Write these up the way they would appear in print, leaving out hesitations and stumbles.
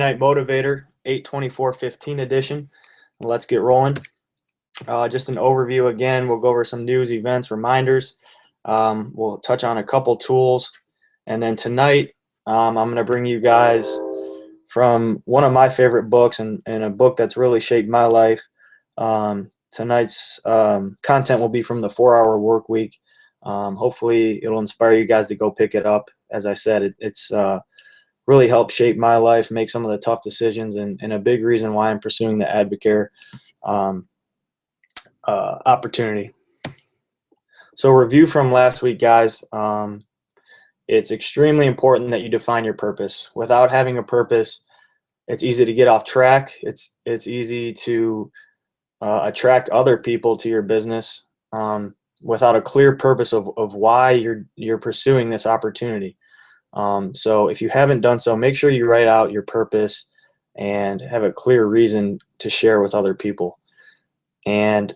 Night Motivator 8/24/15 edition. Let's get rolling. Just an overview again. We'll go over some news, events, reminders. We'll touch on a couple tools. And then tonight, I'm going to bring you guys from one of my favorite books and a book that's really shaped my life. Tonight's content will be from the 4-Hour Work Week. Hopefully, it'll inspire you guys to go pick it up. As I said, it's really helped shape my life, make some of the tough decisions, and a big reason why I'm pursuing the AdvoCare opportunity. So review from last week, guys. It's extremely important that you define your purpose. Without having a purpose, it's easy to get off track. It's easy to attract other people to your business without a clear purpose of why you're pursuing this opportunity. So if you haven't done so, make sure you write out your purpose and have a clear reason to share with other people. And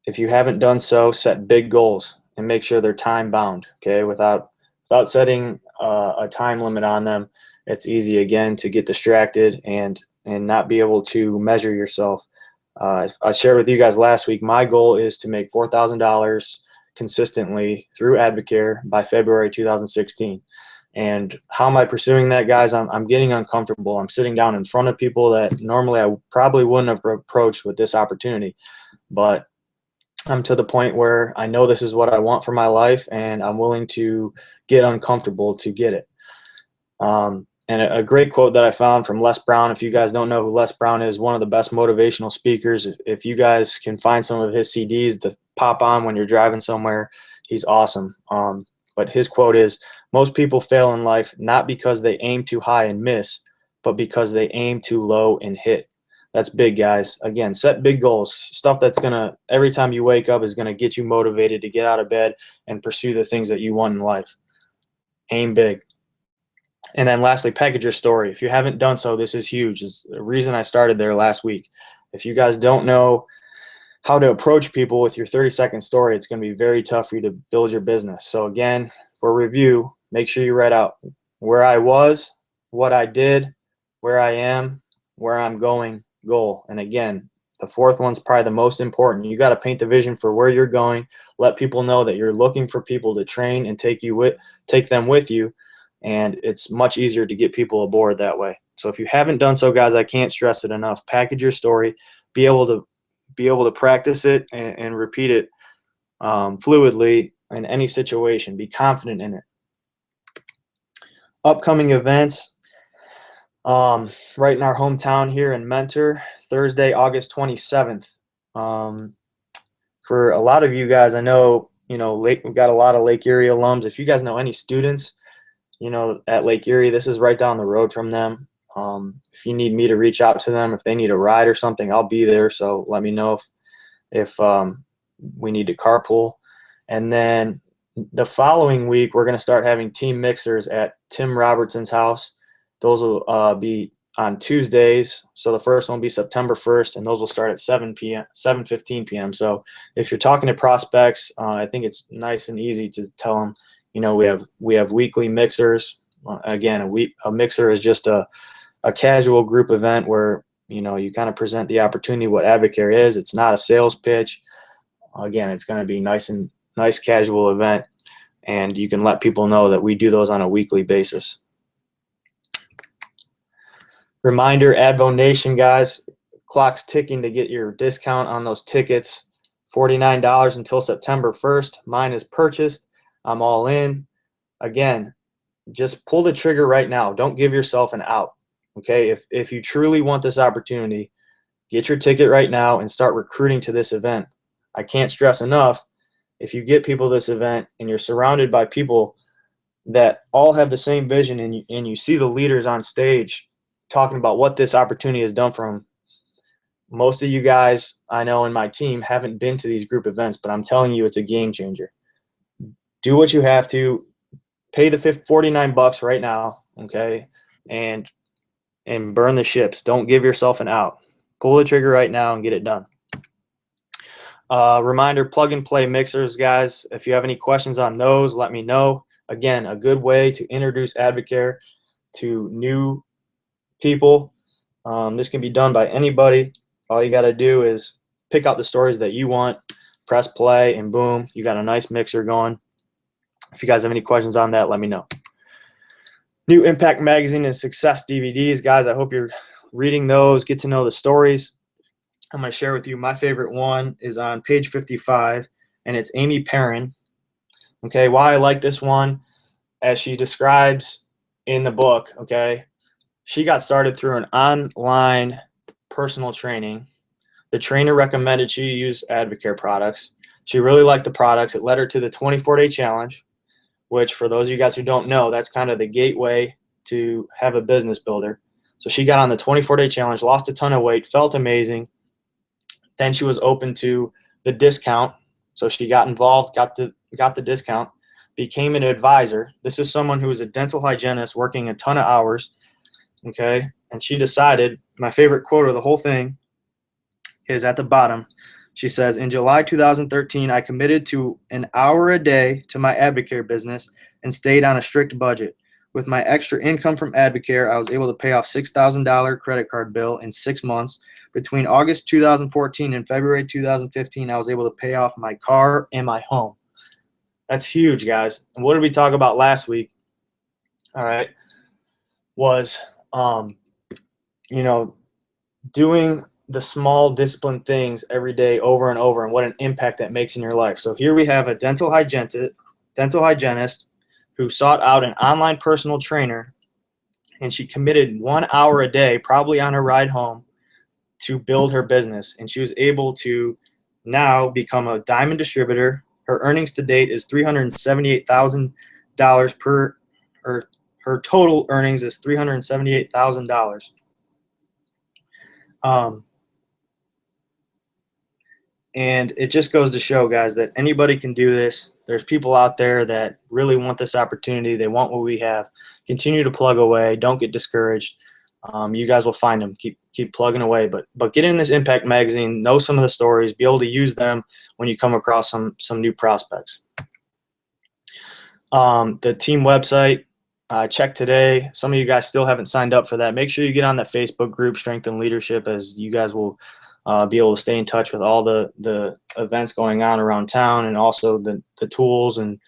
if you haven't done so, set big goals and make sure they're time bound. Okay, without setting a time limit on them, it's easy again to get distracted and not be able to measure yourself. I shared with you guys last week, my goal is to make $4,000 consistently through AdvoCare by February 2016. And how am I pursuing that, guys? I'm getting uncomfortable. I'm sitting down in front of people that normally I probably wouldn't have approached with this opportunity. But I'm to the point where I know this is what I want for my life, and I'm willing to get uncomfortable to get it. And a great quote that I found from Les Brown. If you guys don't know who Les Brown is, one of the best motivational speakers. If you guys can find some of his CDs to pop on when you're driving somewhere, he's awesome. But his quote is, "Most people fail in life not because they aim too high and miss, but because they aim too low and hit." That's big, guys. Again, set big goals. Stuff that's going to, every time you wake up, is going to get you motivated to get out of bed and pursue the things that you want in life. Aim big. And then lastly, package your story. If you haven't done so, this is huge. It's the reason I started there last week. If you guys don't know how to approach people with your 30-second story, it's going to be very tough for you to build your business. So again, for review, make sure you write out where I was, what I did, where I am, where I'm going, goal. And again, the fourth one's probably the most important. You got to paint the vision for where you're going. Let people know that you're looking for people to train and take them with you. And it's much easier to get people aboard that way. So if you haven't done so, guys, I can't stress it enough. Package your story. Be able to practice it and repeat it fluidly in any situation. Be confident in it. Upcoming events, right in our hometown here in Mentor, Thursday, August 27th. For a lot of you guys, I know, we've got a lot of Lake Erie alums. If you guys know any students, at Lake Erie, this is right down the road from them. If you need me to reach out to them, if they need a ride or something, I'll be there. So let me know if we need to carpool. And then the following week, we're going to start having team mixers at Tim Robertson's house. Those will be on Tuesdays. So the first one will be September 1st, and those will start at 7:15 p.m. So if you're talking to prospects, I think it's nice and easy to tell them, we have weekly mixers. Again, a mixer is just a casual group event where, you kind of present the opportunity, what AdvoCare is. It's not a sales pitch. Again, it's going to be nice casual event, and you can let people know that we do those on a weekly basis. Reminder, Advo Nation, guys, clock's ticking to get your discount on those tickets. $49 until September 1st. Mine is purchased. I'm all in. Again, just pull the trigger right now. Don't give yourself an out. Okay, if you truly want this opportunity, get your ticket right now and start recruiting to this event. I can't stress enough, if you get people to this event and you're surrounded by people that all have the same vision, and you see the leaders on stage talking about what this opportunity has done for them. Most of you guys I know in my team haven't been to these group events, but I'm telling you, it's a game changer. Do what you have to. Pay the $49 right now, okay, and burn the ships. Don't give yourself an out. Pull the trigger right now and get it done. Reminder, plug and play mixers, guys. If you have any questions on those, let me know. Again, a good way to introduce AdvoCare to new people. This can be done by anybody. All you got to do is pick out the stories that you want, press play, and boom, you got a nice mixer going. If you guys have any questions on that, let me know. New Impact Magazine and Success DVDs. Guys, I hope you're reading those, get to know the stories. I'm going to share with you my favorite one is on page 55, and it's Amy Perrin. Okay, why I like this one, as she describes in the book, okay, she got started through an online personal training. The trainer recommended she use AdvoCare products. She really liked the products. It led her to the 24-day challenge, which for those of you guys who don't know, that's kind of the gateway to have a business builder. So she got on the 24-day challenge, lost a ton of weight, felt amazing. Then she was open to the discount. So she got involved, got the discount, became an advisor. This is someone who is a dental hygienist working a ton of hours, okay? And she decided, my favorite quote of the whole thing is at the bottom. She says, in July 2013, I committed to an hour a day to my AdvoCare business and stayed on a strict budget. With my extra income from AdvoCare, I was able to pay off $6,000 credit card bill in 6 months. Between August 2014 and February 2015, I was able to pay off my car and my home. That's huge, guys. And what did we talk about last week? All right, was doing the small disciplined things every day over and over, and what an impact that makes in your life. So here we have a dental hygienist who sought out an online personal trainer, and she committed 1 hour a day, probably on her ride home, to build her business. And she was able to now become a diamond distributor. Her earnings to date is $378,000 per, or her total earnings is $378,000. And it just goes to show, guys, that anybody can do this. There's people out there that really want this opportunity. They want what we have. Continue to plug away. Don't get discouraged. You guys will find them. Keep plugging away. But get in this Impact Magazine. Know some of the stories. Be able to use them when you come across some new prospects. The team website, check today. Some of you guys still haven't signed up for that. Make sure you get on that Facebook group, Strength and Leadership, as you guys will be able to stay in touch with all the events going on around town, and also the tools and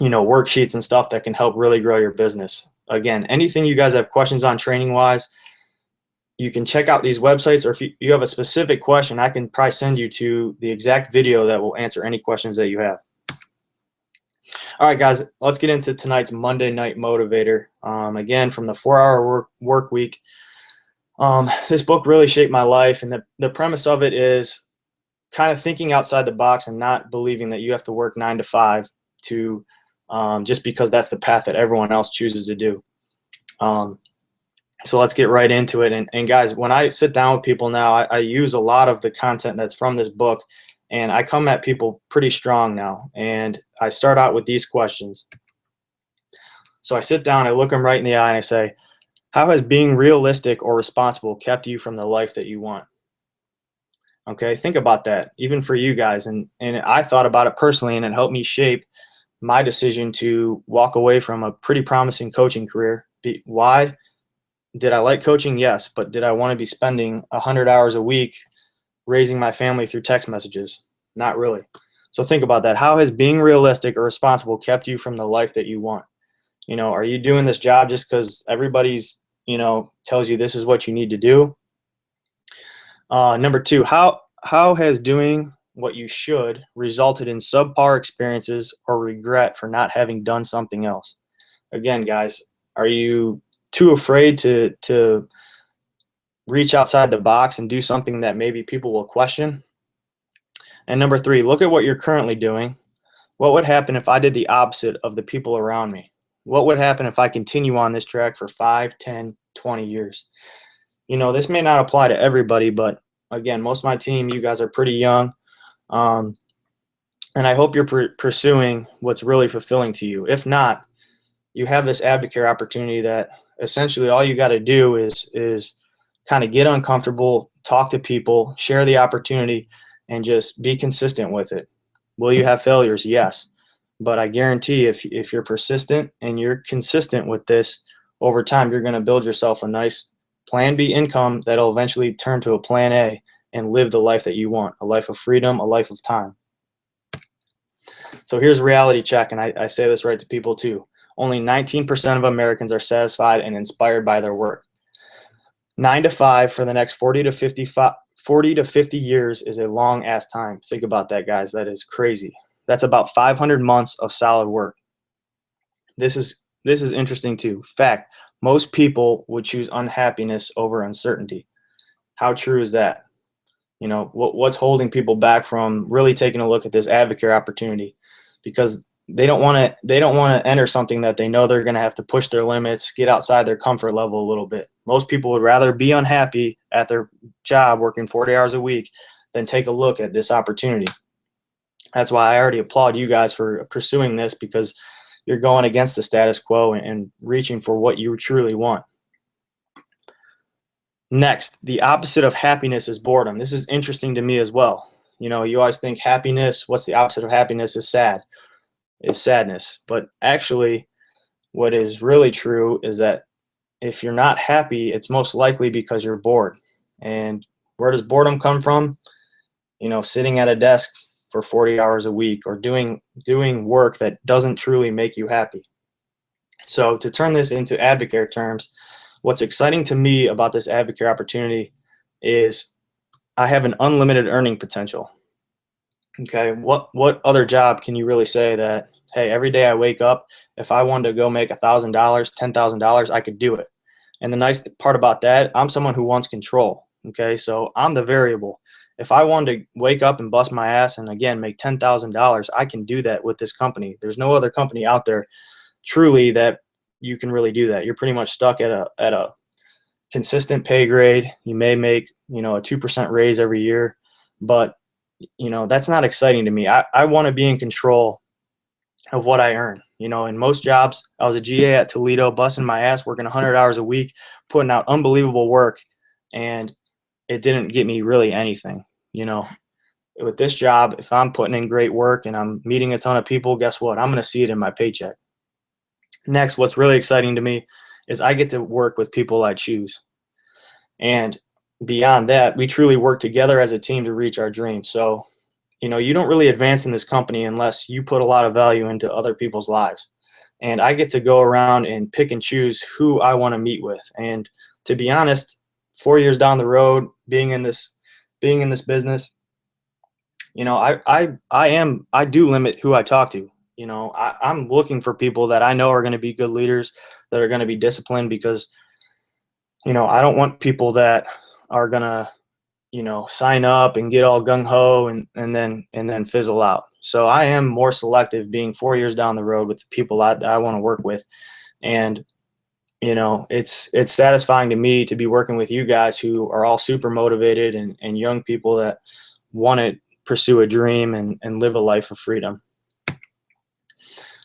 worksheets and stuff that can help really grow your business. Again, anything you guys have questions on training wise, you can check out these websites, or if you have a specific question, I can probably send you to the exact video that will answer any questions that you have. All right, guys, let's get into tonight's Monday Night Motivator. Again, from the 4-Hour Work Week. This book really shaped my life, and the premise of it is kind of thinking outside the box and not believing that you have to work 9 to 5 to just because that's the path that everyone else chooses to do. So let's get right into it. And guys, when I sit down with people now, I use a lot of the content that's from this book, and I come at people pretty strong now. And I start out with these questions. So I sit down, I look them right in the eye, and I say, how has being realistic or responsible kept you from the life that you want? Okay, think about that, even for you guys. And I thought about it personally, and it helped me shape my decision to walk away from a pretty promising coaching career. Why? Did I like coaching? Yes. But did I want to be spending 100 hours a week raising my family through text messages? Not really. So think about that. How has being realistic or responsible kept you from the life that you want? Are you doing this job just because everybody's, tells you this is what you need to do? Number 2, how has doing what you should resulted in subpar experiences or regret for not having done something else? Again, guys, are you too afraid to reach outside the box and do something that maybe people will question? And number 3, look at what you're currently doing. What would happen if I did the opposite of the people around me? What would happen if I continue on this track for 5, 10, 20 years? This may not apply to everybody, but again, most of my team, you guys are pretty young. And I hope you're pursuing what's really fulfilling to you. If not, you have this AdvoCare opportunity that essentially all you got to do is kind of get uncomfortable, talk to people, share the opportunity, and just be consistent with it. Will you have failures? Yes. But I guarantee if you're persistent and you're consistent with this, over time, you're going to build yourself a nice plan B income that'll eventually turn to a plan A and live the life that you want, a life of freedom, a life of time. So here's a reality check, and I say this right to people too. Only 19% of Americans are satisfied and inspired by their work. 9 to 5 for the next 40 to 50 years is a long ass time. Think about that, guys. That is crazy. That's about 500 months of solid work. This is interesting too. Fact, most people would choose unhappiness over uncertainty. How true is that? You know, what's holding people back from really taking a look at this AdvoCare opportunity? Because they don't want to enter something that they know they're going to have to push their limits, get outside their comfort level a little bit. Most people would rather be unhappy at their job working 40 hours a week than take a look at this opportunity. That's why I already applaud you guys for pursuing this, because you're going against the status quo and reaching for what you truly want. Next, the opposite of happiness is boredom. This is interesting to me as well. You know, you always think happiness, what's the opposite of happiness is sad, is sadness. But actually, what is really true is that if you're not happy, it's most likely because you're bored. And where does boredom come from? You know, sitting at a desk for 40 hours a week, or doing work that doesn't truly make you happy. So to turn this into AdvoCare terms, what's exciting to me about this AdvoCare opportunity is I have an unlimited earning potential. Okay, what other job can you really say that, hey, every day I wake up, if I wanted to go make $1,000, $10,000, I could do it. And the nice part about that, I'm someone who wants control. Okay, so I'm the variable. If I wanted to wake up and bust my ass and again make $10,000, I can do that with this company. There's no other company out there truly that you can really do that. You're pretty much stuck at a consistent pay grade. You may make, you know, a 2% raise every year, but you know, that's not exciting to me. I want to be in control of what I earn. You know, in most jobs, I was a GA at Toledo, busting my ass, working 100 hours a week, putting out unbelievable work, and it didn't get me really anything. You know, with this job, if I'm putting in great work and I'm meeting a ton of people, guess what? I'm going to see it in my paycheck. Next, what's really exciting to me is I get to work with people I choose. And beyond that, we truly work together as a team to reach our dreams. So, you know, you don't really advance in this company unless you put a lot of value into other people's lives. And I get to go around and pick and choose who I want to meet with. And to be honest, 4 years down the road, being in this business, you know, I do limit who I talk to. You know, I'm looking for people that I know are going to be good leaders, that are going to be disciplined, because, you know, I don't want people that are going to, you know, sign up and get all gung-ho and then fizzle out. So I am more selective, being 4 years down the road with the people that I want to work with. And, you know, it's satisfying to me to be working with you guys who are all super motivated and young people that want to pursue a dream and live a life of freedom.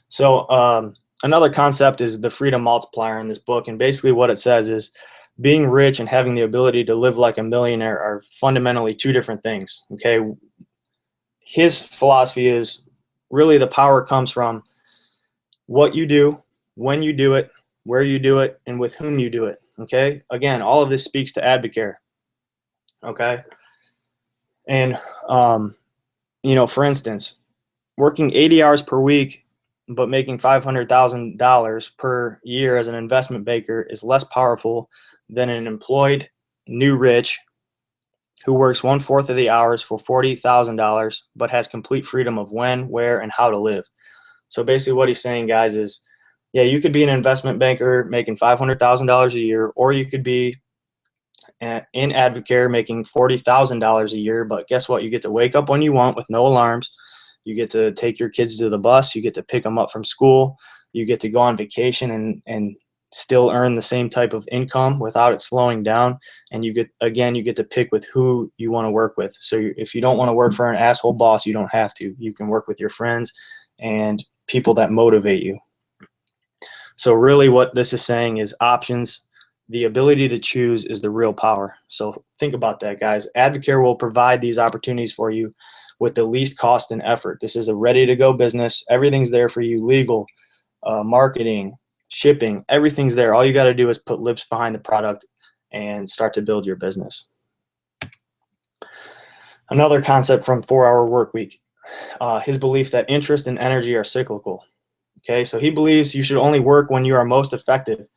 So another concept is the freedom multiplier in this book. And basically what it says is being rich and having the ability to live like a millionaire are fundamentally two different things. Okay. His philosophy is really the power comes from what you do, when you do it, where you do it, and with whom you do it. Okay. Again, all of this speaks to AdvoCare. Okay. And, you know, for instance, working 80 hours per week but making $500,000 per year as an investment banker is less powerful than an employed new rich who works 1/4 of the hours for $40,000 but has complete freedom of when, where, and how to live. So basically what he's saying, guys, is, yeah, you could be an investment banker making $500,000 a year, or you could be in AdvoCare making $40,000 a year, but guess what? You get to wake up when you want with no alarms. You get to take your kids to the bus. You get to pick them up from school. You get to go on vacation and still earn the same type of income without it slowing down. And you get to pick with who you want to work with. So if you don't want to work for an asshole boss, you don't have to. You can work with your friends and people that motivate you. So really what this is saying is options. The ability to choose is the real power. So think about that, guys. AdvoCare will provide these opportunities for you with the least cost and effort. This is a ready-to-go business. Everything's there for you: legal, marketing, shipping, everything's there. All you got to do is put lips behind the product and start to build your business. Another concept from 4-Hour Workweek, his belief that interest and energy are cyclical. Okay, so he believes you should only work when you are most effective.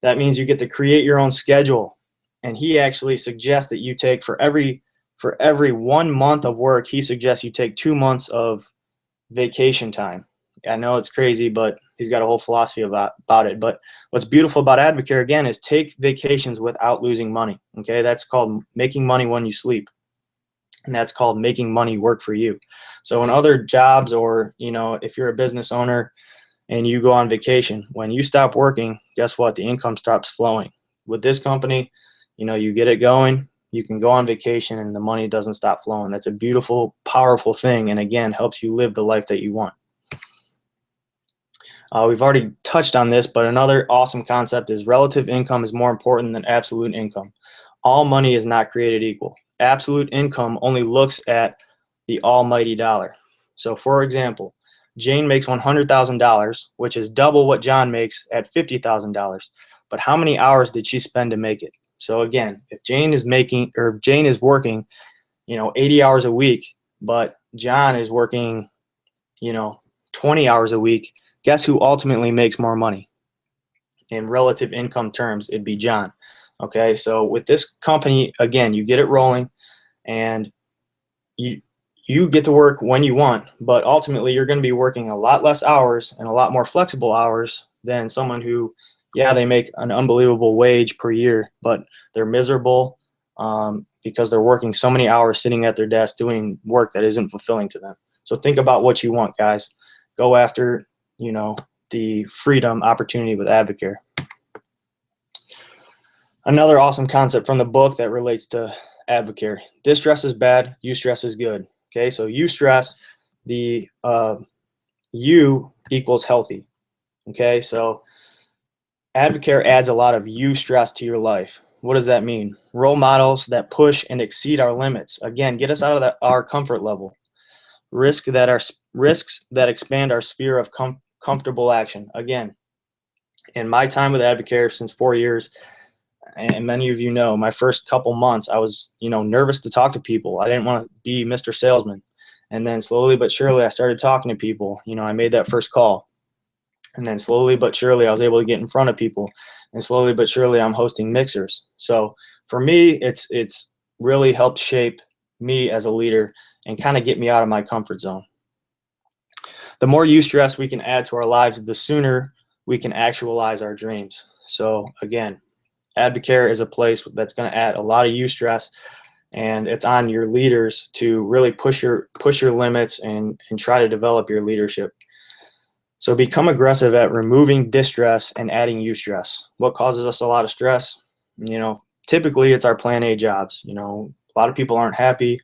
That means you get to create your own schedule. And he actually suggests that you take for every 1 month of work, he suggests you take 2 months of vacation time. I know it's crazy, but he's got a whole philosophy about it. But what's beautiful about AdvoCare, again, is take vacations without losing money. Okay, that's called making money when you sleep. And that's called making money work for you. So in other jobs, or, if you're a business owner and you go on vacation, when you stop working, guess what? The income stops flowing. With this company, you get it going, you can go on vacation and the money doesn't stop flowing. That's a beautiful, powerful thing. And again, helps you live the life that you want. We've already touched on this, but another awesome concept is relative income is more important than absolute income. All money is not created equal. Absolute income only looks at the almighty dollar. So for example, Jane makes $100,000, which is double what John makes at $50,000. But how many hours did she spend to make it? So again, if Jane is working, 80 hours a week, but John is working, 20 hours a week, guess who ultimately makes more money? In relative income terms, it'd be John. Okay, so with this company, again, you get it rolling and you get to work when you want, but ultimately you're going to be working a lot less hours and a lot more flexible hours than someone who, they make an unbelievable wage per year, but they're miserable because they're working so many hours sitting at their desk doing work that isn't fulfilling to them. So think about what you want, guys. Go after, the freedom opportunity with AdvoCare. Another awesome concept from the book that relates to AdvoCare. Distress is bad, eustress is good. Okay, so eustress, the U equals healthy. Okay, so AdvoCare adds a lot of eustress to your life. What does that mean? Role models that push and exceed our limits. Again, get us out of our comfort level. Risks that expand our sphere of comfortable action. Again, in my time with AdvoCare since 4 years, and many of you know, my first couple months, I was, nervous to talk to people. I didn't want to be Mr. Salesman. And then slowly but surely, I started talking to people. I made that first call. And then slowly but surely, I was able to get in front of people. And slowly but surely, I'm hosting mixers. So for me, it's really helped shape me as a leader and kind of get me out of my comfort zone. The more eustress we can add to our lives, the sooner we can actualize our dreams. So again, AdvoCare is a place that's going to add a lot of eustress, and it's on your leaders to really push your limits and try to develop your leadership. So become aggressive at removing distress and adding eustress. What causes us a lot of stress? Typically it's our plan A jobs. A lot of people aren't happy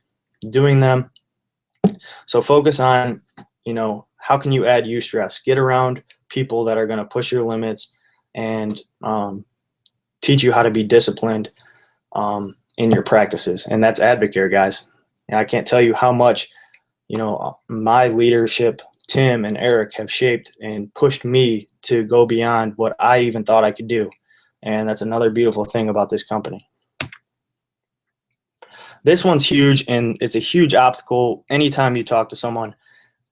doing them. So focus on, how can you add eustress? Get around people that are going to push your limits and teach you how to be disciplined in your practices. And that's AdvoCare, guys. And I can't tell you how much, my leadership, Tim and Eric, have shaped and pushed me to go beyond what I even thought I could do. And that's another beautiful thing about this company. This one's huge, and it's a huge obstacle anytime you talk to someone.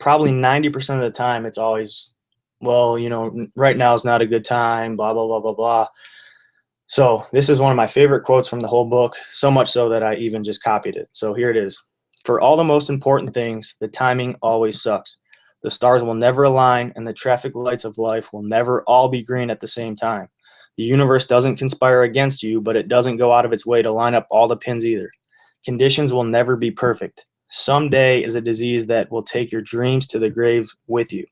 Probably 90% of the time, it's always, well, right now is not a good time, blah, blah, blah, blah, blah. So this is one of my favorite quotes from the whole book, so much so that I even just copied it. So here it is. For all the most important things, the timing always sucks. The stars will never align, and the traffic lights of life will never all be green at the same time. The universe doesn't conspire against you, but it doesn't go out of its way to line up all the pins either. Conditions will never be perfect. Someday is a disease that will take your dreams to the grave with you.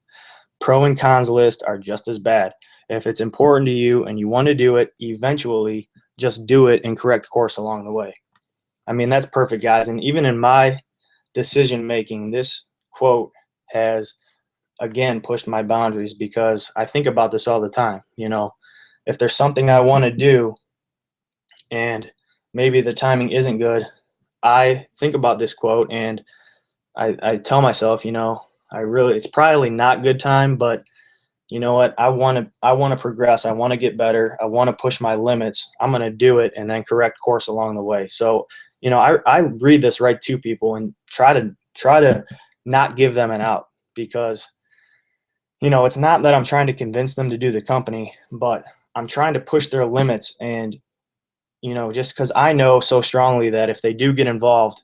Pro and cons list are just as bad. If it's important to you and you want to do it, eventually just do it and correct course along the way. I mean, that's perfect, guys. And even in my decision making, this quote has, again, pushed my boundaries, because I think about this all the time. If there's something I want to do and maybe the timing isn't good, I think about this quote and I tell myself, it's probably not good time, but you know what, I want to progress. I want to get better. I want to push my limits. I'm going to do it and then correct course along the way. So, I read this right to people and try to not give them an out, because, it's not that I'm trying to convince them to do the company, but I'm trying to push their limits. And, just because I know so strongly that if they do get involved,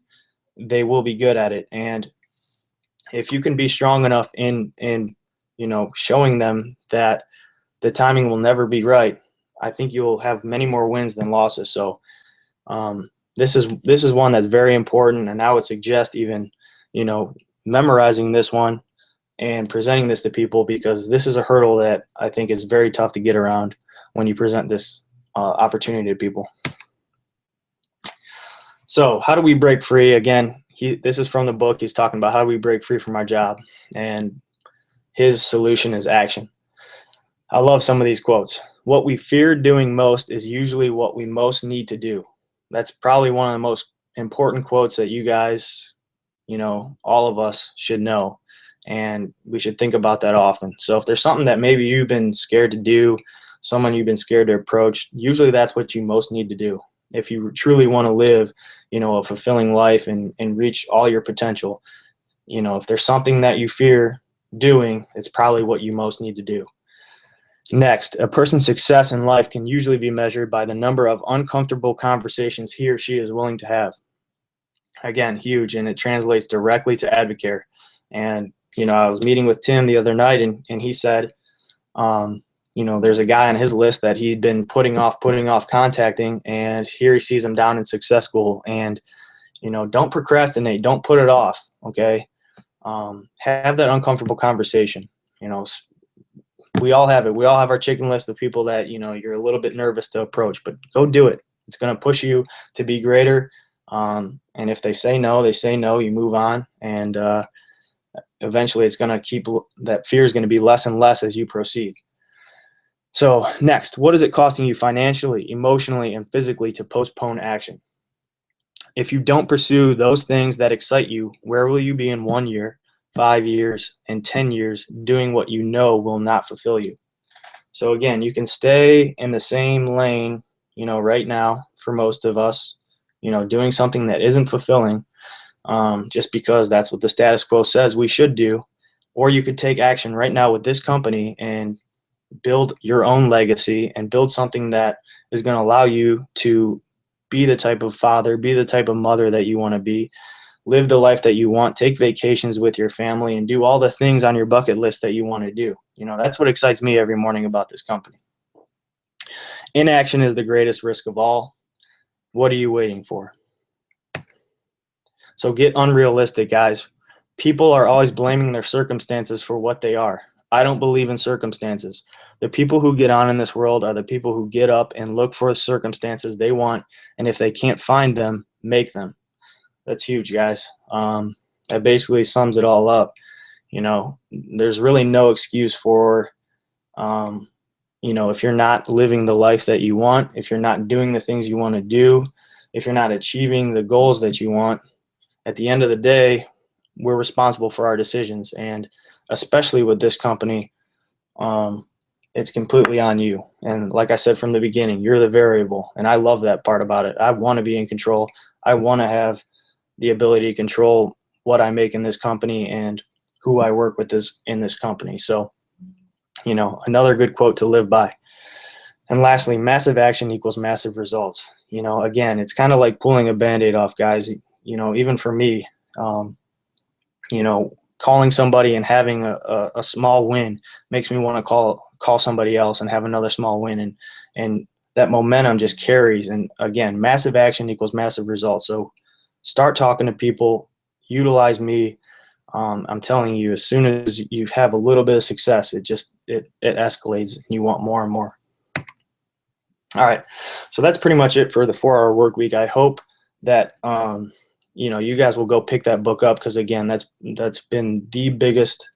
they will be good at it. And if you can be strong enough in showing them that the timing will never be right, I think you'll have many more wins than losses. So this is one that's very important, and I would suggest even memorizing this one and presenting this to people, because this is a hurdle that I think is very tough to get around when you present this opportunity to people. So how do we break free? Again, this is from the book. He's talking about how do we break free from our job, and his solution is action. I love some of these quotes. What we fear doing most is usually what we most need to do. That's probably one of the most important quotes that you guys, all of us should know. And we should think about that often. So if there's something that maybe you've been scared to do, someone you've been scared to approach, usually that's what you most need to do. If you truly want to live, a fulfilling life and reach all your potential, if there's something that you fear doing, it's probably what you most need to do. Next, a person's success in life can usually be measured by the number of uncomfortable conversations he or she is willing to have. Again, huge, and it translates directly to AdvoCare. And, I was meeting with Tim the other night, and he said, there's a guy on his list that he'd been putting off contacting, and here he sees him down in Success School. And, don't procrastinate. Don't put it off, okay? Have that uncomfortable conversation. We all have it. We all have our chicken list of people that, you're a little bit nervous to approach, but go do it. It's going to push you to be greater. And if they say no, they say no, you move on. And eventually it's going to that fear is going to be less and less as you proceed. So next, what is it costing you financially, emotionally, and physically to postpone action? If you don't pursue those things that excite you, where will you be in 1 year, 5 years, and 10 years doing what you know will not fulfill you? So again, you can stay in the same lane, right now for most of us, doing something that isn't fulfilling, just because that's what the status quo says we should do. Or you could take action right now with this company and build your own legacy and build something that is going to allow you to be the type of father, be the type of mother that you want to be, live the life that you want, take vacations with your family, and do all the things on your bucket list that you want to do. That's what excites me every morning about this company. Inaction is the greatest risk of all. What are you waiting for? So get unrealistic, guys. People are always blaming their circumstances for what they are. I don't believe in circumstances. The people who get on in this world are the people who get up and look for the circumstances they want, and if they can't find them, make them. That's huge, guys. That basically sums it all up. There's really no excuse for, if you're not living the life that you want, if you're not doing the things you want to do, if you're not achieving the goals that you want. At the end of the day, we're responsible for our decisions, and especially with this company, it's completely on you. And like I said from the beginning, you're the variable, and I love that part about it. I want to be in control. I want to have the ability to control what I make in this company and who I work with in this company. So, another good quote to live by. And lastly, massive action equals massive results. Again, it's kind of like pulling a Band-Aid off, guys. Even for me, calling somebody and having a small win makes me want to call somebody else and have another small win. And that momentum just carries. And again, massive action equals massive results. So start talking to people, utilize me. I'm telling you, as soon as you have a little bit of success, it escalates and you want more and more. All right. So that's pretty much it for the 4-hour work week. I hope that, you guys will go pick that book up, because again, that's been the biggest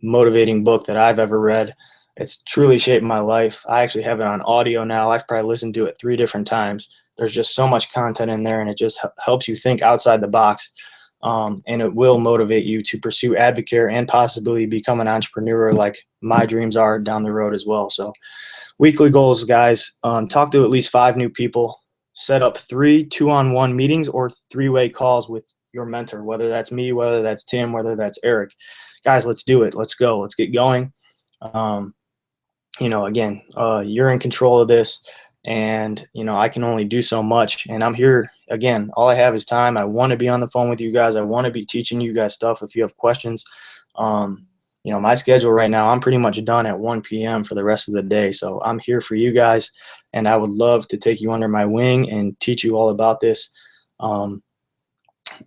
motivating book that I've ever read. It's truly shaped my life. I actually have it on audio now. I've probably listened to it 3 different times. There's just so much content in there, and it just helps you think outside the box. and it will motivate you to pursue AdvoCare and possibly become an entrepreneur like my dreams are down the road as well. So weekly goals, guys, talk to at least 5 new people, set up 3 2-on-1 meetings or 3-way calls with your mentor, whether that's me, whether that's Tim, whether that's Eric. Guys, let's do it. Let's go. Let's get going. Again, you're in control of this, and, I can only do so much, and I'm here. Again, all I have is time. I want to be on the phone with you guys. I want to be teaching you guys stuff if you have questions. My schedule right now, I'm pretty much done at 1 p.m. for the rest of the day. So I'm here for you guys, and I would love to take you under my wing and teach you all about this.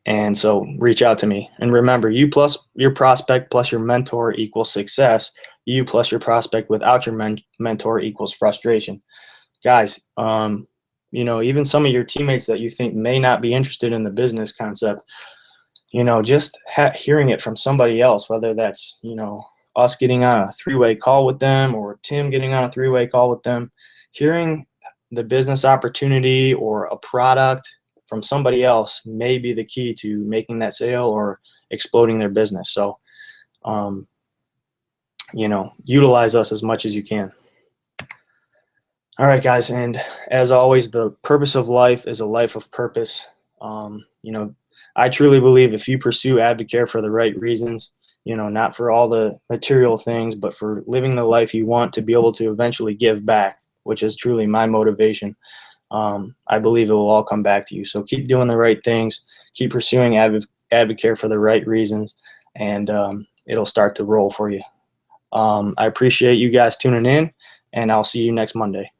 And so reach out to me. And remember, you plus your prospect plus your mentor equals success. You plus your prospect without your mentor equals frustration. Guys, even some of your teammates that you think may not be interested in the business concept, just hearing it from somebody else, whether that's, us getting on a 3-way call with them or Tim getting on a 3-way call with them, hearing the business opportunity or a product from somebody else may be the key to making that sale or exploding their business. So, utilize us as much as you can. All right, guys. And as always, the purpose of life is a life of purpose. I truly believe if you pursue AdvoCare for the right reasons, not for all the material things, but for living the life you want to be able to eventually give back, which is truly my motivation, I believe it will all come back to you. So keep doing the right things, keep pursuing AdvoCare for the right reasons, and it'll start to roll for you. I appreciate you guys tuning in, and I'll see you next Monday.